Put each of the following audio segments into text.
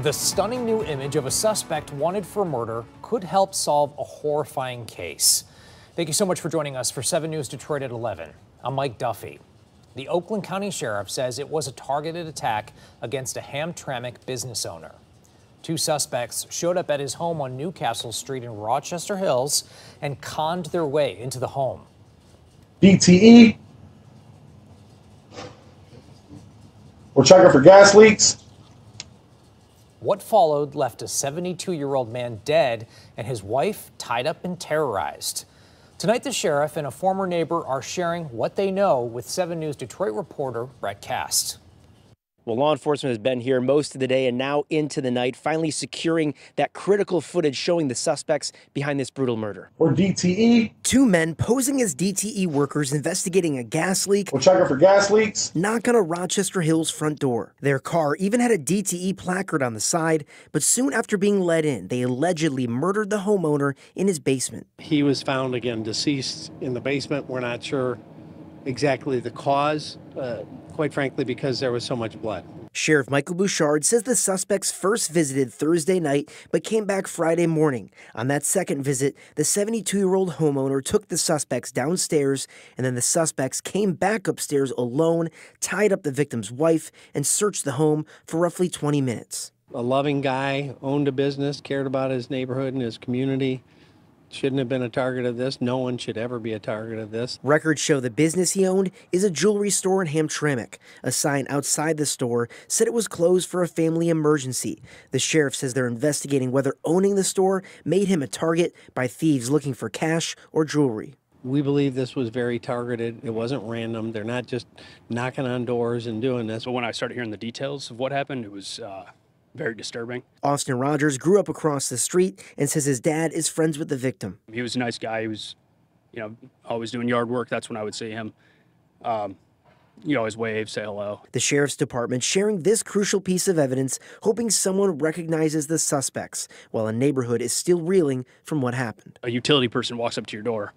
The stunning new image of a suspect wanted for murder could help solve a horrifying case. Thank you so much for joining us for 7 News Detroit at 11. I'm Mike Duffy. The Oakland County Sheriff says it was a targeted attack against a Hamtramck business owner. 2 suspects showed up at his home on Newcastle Street in Rochester Hills and conned their way into the home. DTE. We're checking for gas leaks. What followed left a 72-year-old man dead and his wife tied up and terrorized. Tonight, the sheriff and a former neighbor are sharing what they know with 7 News Detroit reporter Brett Cast. Well, law enforcement has been here most of the day and now into the night, finally securing that critical footage showing the suspects behind this brutal murder. We're DTE. 2 men posing as DTE workers investigating a gas leak. We're checking for gas leaks. Knock on a Rochester Hills front door. Their car even had a DTE placard on the side, but soon after being let in, they allegedly murdered the homeowner in his basement. He was found again deceased in the basement. We're not sure exactly the cause, quite frankly, because there was so much blood. Sheriff Michael Bouchard says the suspects first visited Thursday night but came back Friday morning. On that second visit, the 72-year-old homeowner took the suspects downstairs, and then the suspects came back upstairs alone, tied up the victim's wife, and searched the home for roughly 20 minutes. A loving guy, owned a business, cared about his neighborhood and his community. Shouldn't have been a target of this. No one should ever be a target of this. Records show the business he owned is a jewelry store in Hamtramck. A sign outside the store said it was closed for a family emergency. The sheriff says they're investigating whether owning the store made him a target by thieves looking for cash or jewelry. We believe this was very targeted. It wasn't random. They're not just knocking on doors and doing this. But when I started hearing the details of what happened, it was very disturbing. Austin Rogers grew up across the street and says his dad is friends with the victim. He was a nice guy. He was, always doing yard work. That's when I would see him. You always wave, say hello. The sheriff's department sharing this crucial piece of evidence, hoping someone recognizes the suspects, while a neighborhood is still reeling from what happened. A utility person walks up to your door.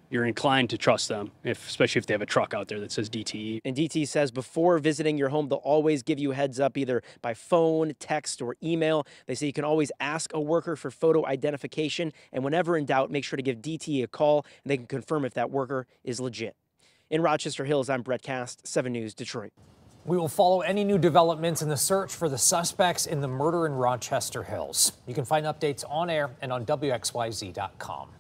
You're inclined to trust them, especially if they have a truck out there that says DTE. And DTE says before visiting your home, they'll always give you a heads up either by phone, text, or email. They say you can always ask a worker for photo identification, and whenever in doubt, make sure to give DTE a call, and they can confirm if that worker is legit. In Rochester Hills, I'm Brett Cast, 7 News Detroit. We will follow any new developments in the search for the suspects in the murder in Rochester Hills. You can find updates on air and on WXYZ.com.